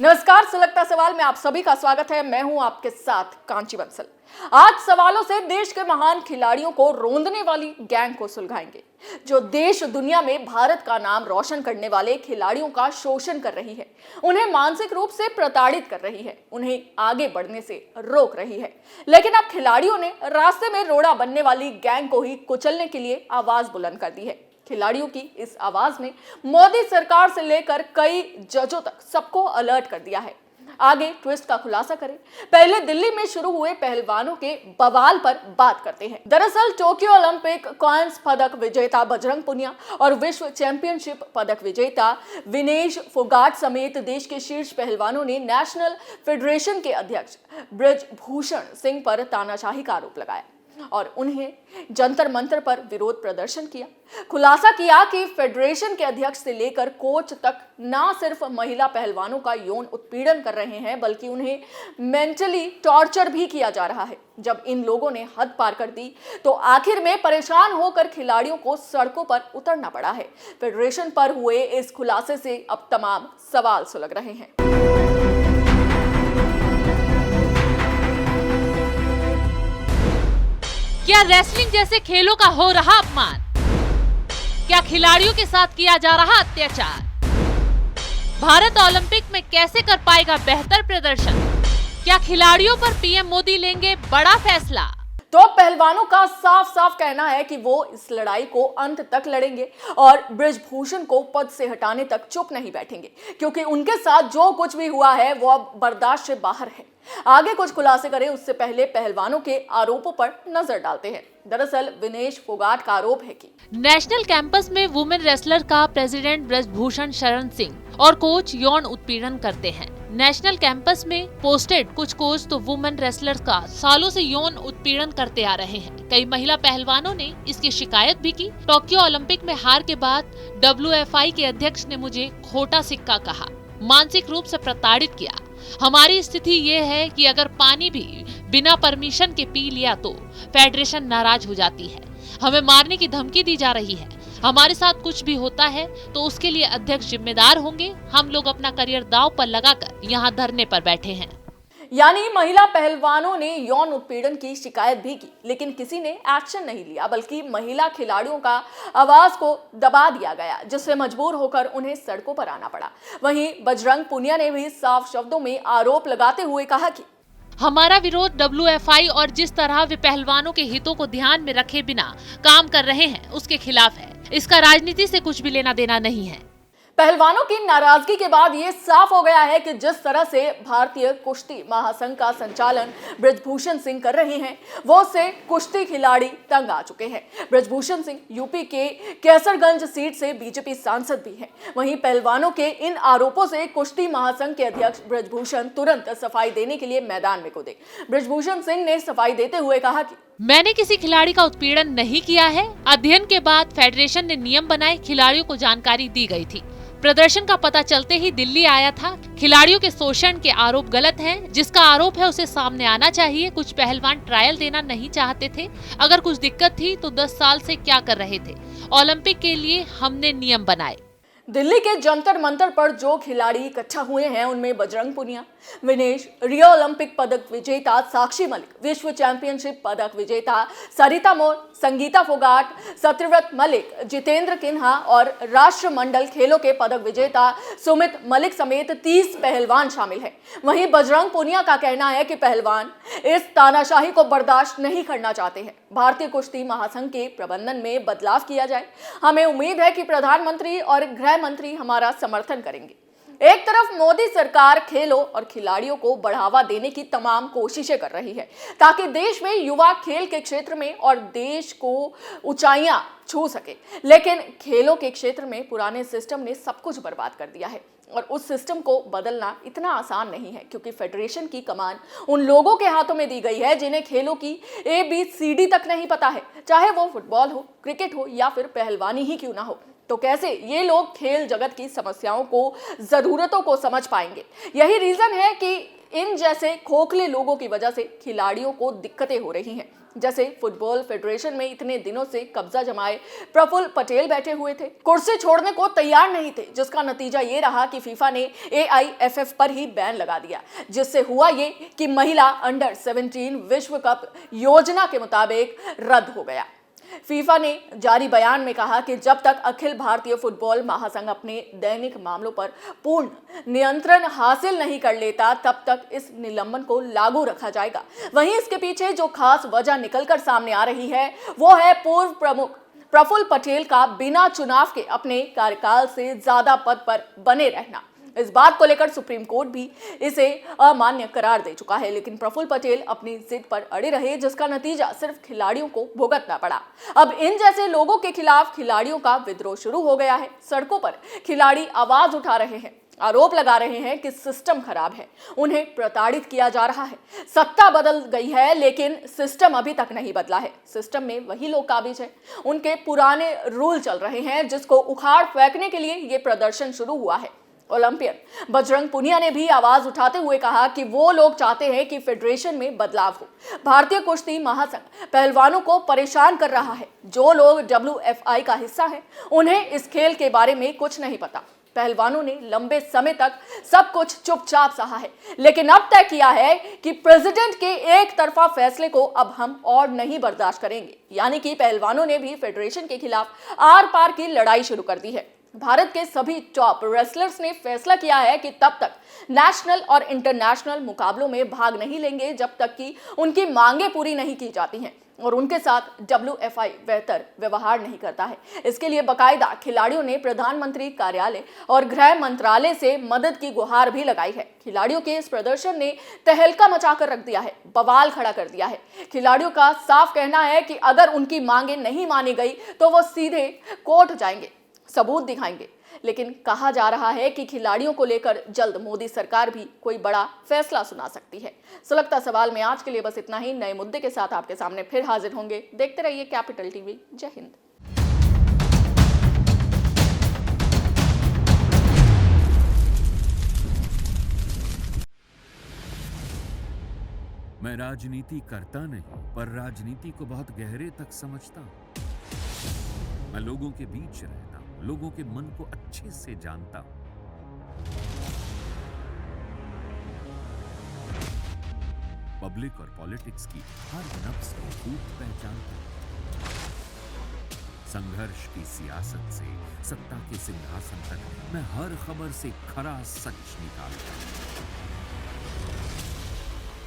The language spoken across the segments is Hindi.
नमस्कार, सुलगता सवाल में आप सभी का स्वागत है। मैं हूं आपके साथ कांची बंसल। आज सवालों से देश के महान खिलाड़ियों को रोंदने वाली गैंग को सुलझाएंगे, जो देश दुनिया में भारत का नाम रोशन करने वाले खिलाड़ियों का शोषण कर रही है, उन्हें मानसिक रूप से प्रताड़ित कर रही है, उन्हें आगे बढ़ने से रोक रही है। लेकिन अब खिलाड़ियों ने रास्ते में रोड़ा बनने वाली गैंग को ही कुचलने के लिए आवाज बुलंद कर दी है। खिलाड़ियों की इस आवाज ने मोदी सरकार से लेकर कई जजों तक सबको अलर्ट कर दिया है। आगे ट्विस्ट का खुलासा करें, पहले दिल्ली में शुरू हुए पहलवानों के बवाल पर बात करते हैं। दरअसल टोक्यो ओलंपिक कांस्य पदक विजेता बजरंग पुनिया और विश्व चैंपियनशिप पदक विजेता विनेश फोगाट समेत देश के शीर्ष पहलवानों ने नेशनल फेडरेशन के अध्यक्ष ब्रजभूषण सिंह पर तानाशाही का आरोप लगाया और उन्हें जंतर मंतर पर विरोध प्रदर्शन किया। खुलासा किया कि फेडरेशन के अध्यक्ष से लेकर कोच तक ना सिर्फ महिला पहलवानों का यौन उत्पीड़न कर रहे हैं, बल्कि उन्हें मेंटली टॉर्चर भी किया जा रहा है। जब इन लोगों ने हद पार कर दी तो आखिर में परेशान होकर खिलाड़ियों को सड़कों पर उतरना पड़ा है। फेडरेशन पर हुए इस खुलासे से अब तमाम सवाल सुलग रहे हैं। क्या रेसलिंग जैसे खेलों का हो रहा अपमान? क्या खिलाड़ियों के साथ किया जा रहा अत्याचार? भारत ओलंपिक में कैसे कर पाएगा बेहतर प्रदर्शन? क्या खिलाड़ियों पर पीएम मोदी लेंगे बड़ा फैसला? तो पहलवानों का साफ साफ कहना है कि वो इस लड़ाई को अंत तक लड़ेंगे और ब्रजभूषण को पद से हटाने तक चुप नहीं बैठेंगे, क्योंकि उनके साथ जो कुछ भी हुआ है वो अब बर्दाश्त से बाहर है। आगे कुछ खुलासे करें उससे पहले पहलवानों के आरोपों पर नजर डालते हैं। दरअसल विनेश फोगाट का आरोप है कि नेशनल कैंपस में वुमेन रेसलर का प्रेसिडेंट ब्रजभूषण शरण सिंह और कोच यौन उत्पीड़न करते हैं। नेशनल कैंपस में पोस्टेड कुछ कोच तो वुमेन रेसलर्स का सालों से यौन उत्पीड़न करते आ रहे हैं। कई महिला पहलवानों ने इसकी शिकायत भी की। टोक्यो ओलंपिक में हार के बाद WFI के अध्यक्ष ने मुझे खोटा सिक्का कहा, मानसिक रूप से प्रताड़ित किया। हमारी स्थिति ये है कि अगर पानी भी बिना परमिशन के पी लिया तो फेडरेशन नाराज हो जाती है। हमें मारने की धमकी दी जा रही है। हमारे साथ कुछ भी होता है तो उसके लिए अध्यक्ष जिम्मेदार होंगे। हम लोग अपना करियर दांव पर लगाकर यहाँ धरने पर बैठे हैं। यानी महिला पहलवानों ने यौन उत्पीड़न की शिकायत भी की, लेकिन किसी ने एक्शन नहीं लिया, बल्कि महिला खिलाड़ियों का आवाज को दबा दिया गया, जिससे मजबूर होकर उन्हें सड़कों पर आना पड़ा। वहीं बजरंग पुनिया ने भी साफ शब्दों में आरोप लगाते हुए कहा कि हमारा विरोध WFI और जिस तरह वे पहलवानों के हितों को ध्यान में रखे बिना काम कर रहे हैं उसके खिलाफ है। इसका राजनीति से कुछ भी लेना देना नहीं है। पहलवानों की नाराजगी के बाद ये साफ हो गया है कि जिस तरह से भारतीय कुश्ती महासंघ का संचालन ब्रजभूषण सिंह कर रहे हैं, वो से कुश्ती खिलाड़ी तंग आ चुके हैं। ब्रजभूषण सिंह यूपी के कैसरगंज सीट से बीजेपी सांसद भी हैं। वहीं पहलवानों के इन आरोपों से कुश्ती महासंघ के अध्यक्ष ब्रजभूषण तुरंत सफाई देने के लिए मैदान में कूदे। ब्रजभूषण सिंह ने सफाई देते हुए कहा कि मैंने किसी खिलाड़ी का उत्पीड़न नहीं किया है। अध्ययन के बाद फेडरेशन ने नियम बनाए, खिलाड़ियों को जानकारी दी गई थी। प्रदर्शन का पता चलते ही दिल्ली आया था। खिलाड़ियों के शोषण के आरोप गलत हैं। जिसका आरोप है उसे सामने आना चाहिए। कुछ पहलवान ट्रायल देना नहीं चाहते थे। अगर कुछ दिक्कत थी तो 10 साल से क्या कर रहे थे? ओलंपिक के लिए हमने नियम बनाए। दिल्ली के जंतर मंतर पर जो खिलाड़ी इकट्ठा हुए हैं उनमें बजरंग पुनिया, विनेश, रियो ओलंपिक पदक विजेता साक्षी मलिक, विश्व चैंपियनशिप पदक विजेता सरिता मोर, संगीता फोगाट, सत्यव्रत मलिक, जितेंद्र किन्हा और राष्ट्रमंडल खेलों के पदक विजेता सुमित मलिक समेत 30 पहलवान शामिल हैं। वहीं बजरंग पुनिया का कहना है कि पहलवान इस तानाशाही को बर्दाश्त नहीं करना चाहते हैं। भारतीय कुश्ती महासंघ के प्रबंधन में बदलाव किया जाए। हमें उम्मीद है कि प्रधानमंत्री और गृह मंत्री हमारा समर्थन करेंगे। एक तरफ मोदी सरकार खेलों और खिलाड़ियों को बढ़ावा देने की तमाम कोशिशें कर रही है, ताकि देश में युवा खेल के क्षेत्र में और देश को ऊंचाइयां छू सके। लेकिन खेलों के क्षेत्र में पुराने सिस्टम ने सब कुछ बर्बाद कर दिया है और उस सिस्टम को बदलना इतना आसान नहीं है, क्योंकि फेडरेशन की कमान उन लोगों के हाथों में दी गई है जिन्हें खेलों की ABCD तक नहीं पता है, चाहे वो फुटबॉल हो, क्रिकेट हो या फिर पहलवानी ही क्यों ना हो। तो कैसे ये लोग खेल जगत की समस्याओं को, जरूरतों को समझ पाएंगे? यही रीजन है कि इन जैसे खोखले लोगों की वजह से खिलाड़ियों को दिक्कतें हो रही हैं। जैसे फुटबॉल फेडरेशन में इतने दिनों से कब्जा जमाए प्रफुल्ल पटेल बैठे हुए थे, कुर्सी छोड़ने को तैयार नहीं थे, जिसका नतीजा ये रहा कि फीफा ने AIFF पर ही बैन लगा दिया, जिससे हुआ ये कि महिला अंडर 17 विश्व कप योजना के मुताबिक रद्द हो गया। फीफा ने जारी बयान में कहा कि जब तक अखिल भारतीय फुटबॉल महासंघ अपने दैनिक मामलों पर पूर्ण नियंत्रण हासिल नहीं कर लेता, तब तक इस निलंबन को लागू रखा जाएगा। वहीं इसके पीछे जो खास वजह निकलकर सामने आ रही है, वो है पूर्व प्रमुख प्रफुल्ल पटेल का बिना चुनाव के अपने कार्यकाल से ज्यादा पद पर बने रहना। इस बात को लेकर सुप्रीम कोर्ट भी इसे अमान्य करार दे चुका है, लेकिन प्रफुल्ल पटेल अपनी जिद पर अड़े रहे, जिसका नतीजा सिर्फ खिलाड़ियों को भुगतना पड़ा। अब इन जैसे लोगों के खिलाफ खिलाड़ियों का विद्रोह शुरू हो गया है। सड़कों पर खिलाड़ी आवाज उठा रहे हैं, आरोप लगा रहे हैं कि सिस्टम खराब है, उन्हें प्रताड़ित किया जा रहा है। सत्ता बदल गई है, लेकिन सिस्टम अभी तक नहीं बदला है। सिस्टम में वही लोग काबिज हैं, उनके पुराने रूल चल रहे हैं, जिसको उखाड़ फेंकने के लिए ये प्रदर्शन शुरू हुआ है। ओलंपियन बजरंग पुनिया ने भी आवाज उठाते हुए कहा कि वो लोग चाहते हैं कि फेडरेशन में बदलाव हो। भारतीय कुश्ती महासंघ पहलवानों को परेशान कर रहा है। जो लोग WFI का हिस्सा हैं, उन्हें इस खेल के बारे में कुछ नहीं पता। पहलवानों ने लंबे समय तक सब कुछ चुपचाप सहा है, लेकिन अब तय किया है कि प्रेसिडेंट के एक तरफा फैसले को अब हम और नहीं बर्दाश्त करेंगे। यानी कि पहलवानों ने भी फेडरेशन के खिलाफ आर पार की लड़ाई शुरू कर दी है। भारत के सभी टॉप रेसलर्स ने फैसला किया है कि तब तक नेशनल और इंटरनेशनल मुकाबलों में भाग नहीं लेंगे, जब तक कि उनकी मांगें पूरी नहीं की जाती हैं और उनके साथ WFI बेहतर व्यवहार नहीं करता है। इसके लिए बाकायदा खिलाड़ियों ने प्रधानमंत्री कार्यालय और गृह मंत्रालय से मदद की गुहार भी लगाई है। खिलाड़ियों के इस प्रदर्शन ने तहलका मचाकर रख दिया है, बवाल खड़ा कर दिया है। खिलाड़ियों का साफ कहना है कि अगर उनकी मांगें नहीं मानी गई तो वो सीधे कोर्ट जाएंगे, सबूत दिखाएंगे। लेकिन कहा जा रहा है कि खिलाड़ियों को लेकर जल्द मोदी सरकार भी कोई बड़ा फैसला सुना सकती है। सुलगता सवाल में आज के लिए बस इतना ही। नए मुद्दे के साथ आपके सामने फिर हाजिर होंगे। देखते रहिए कैपिटल टीवी। जय हिंद। मैं राजनीति करता नहीं, पर राजनीति को बहुत गहरे तक समझता हूं। मैं लोगों के बीच रहता हूं, लोगों के मन को अच्छे से जानता हूं। पब्लिक और पॉलिटिक्स की हर नब्ज को खूब पहचानता हूं। संघर्ष की सियासत से सत्ता के सिंहासन तक मैं हर खबर से खरा सच निकालता हूं।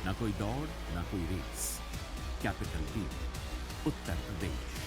ना कोई दौड़, ना कोई race. Capital TV, Uttar Pradesh.